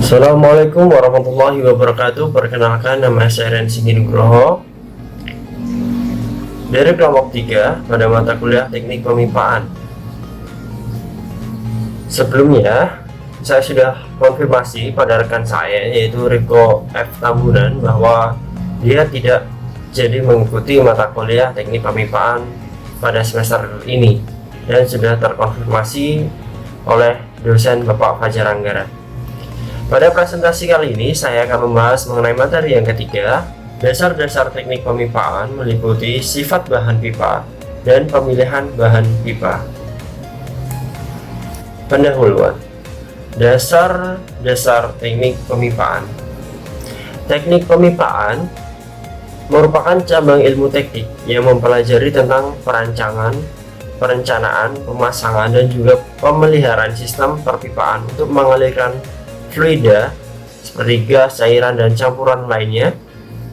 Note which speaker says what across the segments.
Speaker 1: Assalamualaikum warahmatullahi wabarakatuh. Perkenalkan, nama saya Rensi Nugroho dari kelompok 3 pada mata kuliah Teknik Pemipaan. Sebelumnya saya sudah konfirmasi pada rekan saya, yaitu Riko F. Tambunan, bahwa dia tidak jadi mengikuti mata kuliah Teknik Pemipaan pada semester ini dan sudah terkonfirmasi oleh dosen Bapak Fajar Anggara. Pada presentasi kali ini saya akan membahas mengenai materi yang ketiga, dasar-dasar teknik pemipaan, meliputi sifat bahan pipa dan pemilihan bahan pipa. Pendahuluan. Dasar-dasar teknik pemipaan. Teknik pemipaan merupakan cabang ilmu teknik yang mempelajari tentang perancangan, perencanaan, pemasangan, dan juga pemeliharaan sistem perpipaan untuk mengalirkan fluida seperti gas, cairan, dan campuran lainnya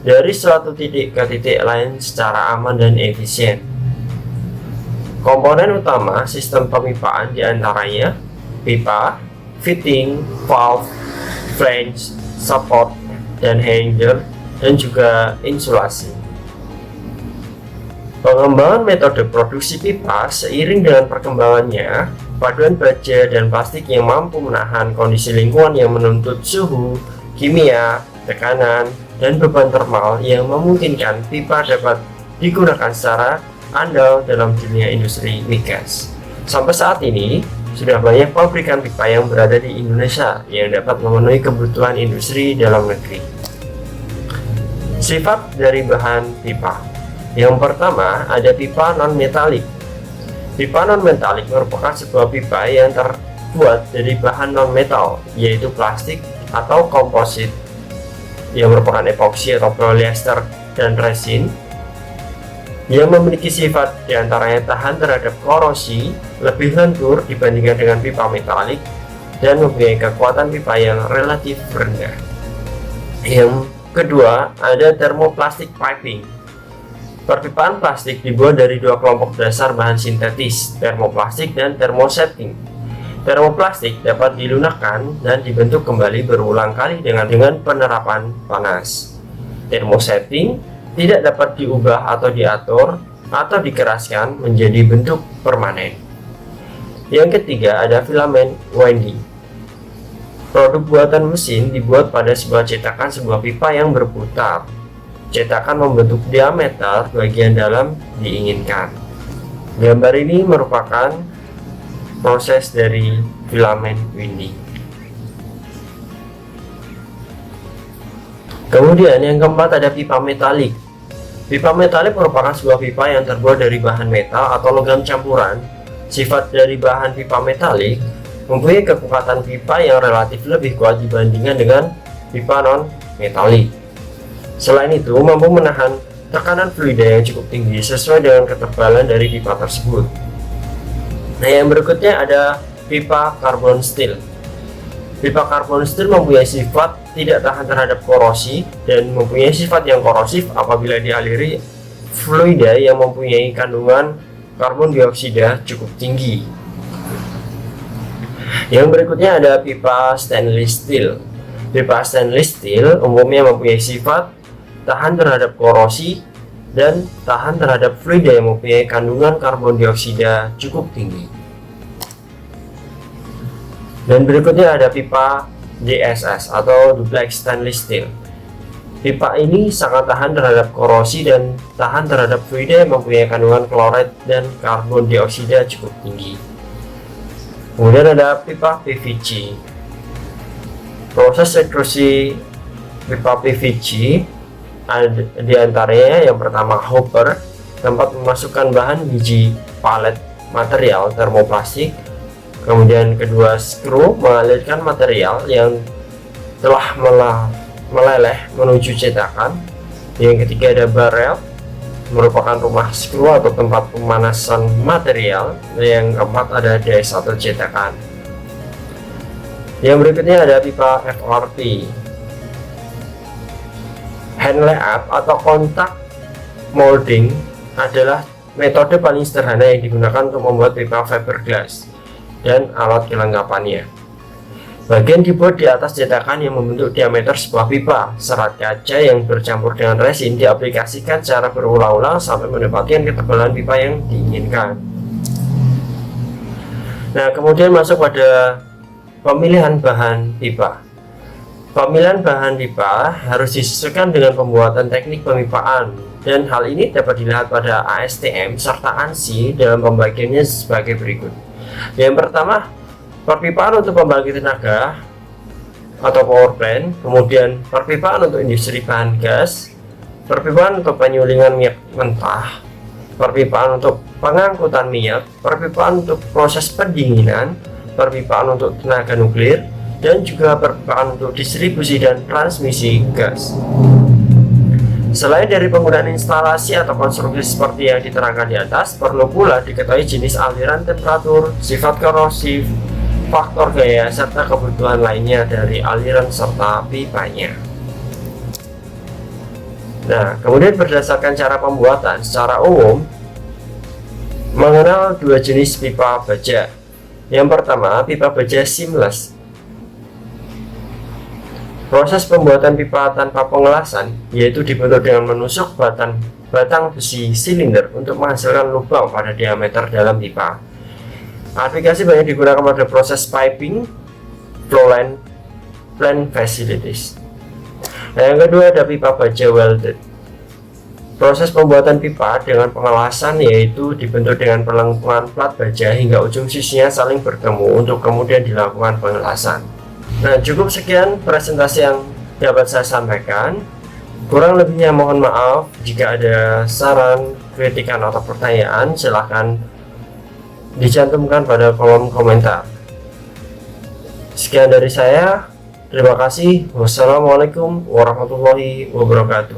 Speaker 1: dari suatu titik ke titik lain secara aman dan efisien. Komponen utama sistem pemipaan diantaranya pipa, fitting, valve, flange, support, dan hanger, dan juga insulasi. Pengembangan metode produksi pipa seiring dengan perkembangannya, paduan baja dan plastik yang mampu menahan kondisi lingkungan yang menuntut suhu, kimia, tekanan, dan beban termal yang memungkinkan pipa dapat digunakan secara andal dalam dunia industri migas. Sampai saat ini, sudah banyak pabrikan pipa yang berada di Indonesia yang dapat memenuhi kebutuhan industri dalam negeri. Sifat dari bahan pipa. Yang pertama, ada pipa non-metalik. Pipa non-metalik merupakan sebuah pipa yang terbuat dari bahan non-metal, yaitu plastik atau komposit, yang merupakan epoksi atau polyester dan resin, yang memiliki sifat diantaranya tahan terhadap korosi, lebih lentur dibandingkan dengan pipa metalik, dan mempunyai kekuatan pipa yang relatif rendah. Yang kedua, ada thermoplastic piping. Perpipaan plastik dibuat dari dua kelompok dasar bahan sintetis, termoplastik dan termosetting. Termoplastik dapat dilunakkan dan dibentuk kembali berulang kali dengan penerapan panas. Termosetting tidak dapat diubah atau diatur atau dikeraskan menjadi bentuk permanen. Yang ketiga, ada filament winding. Produk buatan mesin dibuat pada sebuah cetakan sebuah pipa yang berputar. Cetakan membentuk diameter bagian dalam diinginkan. Gambar ini merupakan proses dari filament winding. Kemudian yang keempat, ada pipa metalik. Pipa metalik merupakan sebuah pipa yang terbuat dari bahan metal atau logam campuran. Sifat dari bahan pipa metalik mempunyai kekuatan pipa yang relatif lebih kuat dibandingkan dengan pipa non-metalik. Selain itu, mampu menahan tekanan fluida yang cukup tinggi sesuai dengan ketebalan dari pipa tersebut. Nah, yang berikutnya ada pipa carbon steel. Pipa carbon steel mempunyai sifat tidak tahan terhadap korosi dan mempunyai sifat yang korosif apabila dialiri fluida yang mempunyai kandungan karbon dioksida cukup tinggi. Yang berikutnya ada pipa stainless steel. Pipa stainless steel umumnya mempunyai sifat tahan terhadap korosi dan tahan terhadap fluida yang mempunyai kandungan karbon dioksida cukup tinggi. Dan berikutnya ada pipa DSS atau duplex stainless steel. Pipa ini sangat tahan terhadap korosi dan tahan terhadap fluida yang mempunyai kandungan klorid dan karbon dioksida cukup tinggi. Kemudian ada pipa PVC. Proses ekstrusi pipa PVC di antaranya yang pertama hopper, tempat memasukkan bahan biji palet material termoplastik. Kemudian kedua, skru, mengalirkan material yang telah meleleh menuju cetakan. Yang ketiga, ada barrel, merupakan rumah skru atau tempat pemanasan material. Yang keempat, ada dies atau cetakan. Yang berikutnya ada pipa FRP. Hand layup atau kontak molding adalah metode paling sederhana yang digunakan untuk membuat pipa fiberglass dan alat kelengkapannya. Bagian dibuat di atas cetakan yang membentuk diameter sebuah pipa. Serat kaca yang bercampur dengan resin diaplikasikan secara berulang-ulang sampai mendapatkan ketebalan pipa yang diinginkan. Nah, kemudian masuk pada pemilihan bahan pipa. Pemilihan bahan pipa harus disesuaikan dengan pembuatan teknik pemipaan, dan hal ini dapat dilihat pada ASTM serta ANSI dalam pembagiannya sebagai berikut. Yang pertama, perpipaan untuk pembangkit tenaga atau power plant, kemudian perpipaan untuk industri bahan gas, perpipaan untuk penyulingan minyak mentah, perpipaan untuk pengangkutan minyak, perpipaan untuk proses pendinginan, perpipaan untuk tenaga nuklir, dan juga perpipaan untuk distribusi dan transmisi gas. Selain dari penggunaan instalasi atau konstruksi seperti yang diterangkan di atas, perlu pula diketahui jenis aliran, temperatur, sifat korosif, faktor gaya, serta kebutuhan lainnya dari aliran serta pipanya. Nah, kemudian berdasarkan cara pembuatan, secara umum mengenal dua jenis pipa baja. Yang pertama, pipa baja seamless. Proses pembuatan pipa tanpa pengelasan yaitu dibentuk dengan menusuk batang besi silinder untuk menghasilkan lubang pada diameter dalam pipa. Aplikasi banyak digunakan pada proses piping, flowline, plant facilities. Nah, yang kedua ada pipa baja welded. Proses pembuatan pipa dengan pengelasan yaitu dibentuk dengan pelengkungan plat baja hingga ujung sisinya saling bertemu untuk kemudian dilakukan pengelasan. Nah, cukup sekian presentasi yang dapat saya sampaikan. Kurang lebihnya mohon maaf. Jika ada saran, kritikan, atau pertanyaan, silahkan dicantumkan pada kolom komentar. Sekian dari saya. Terima kasih. Wassalamualaikum warahmatullahi wabarakatuh.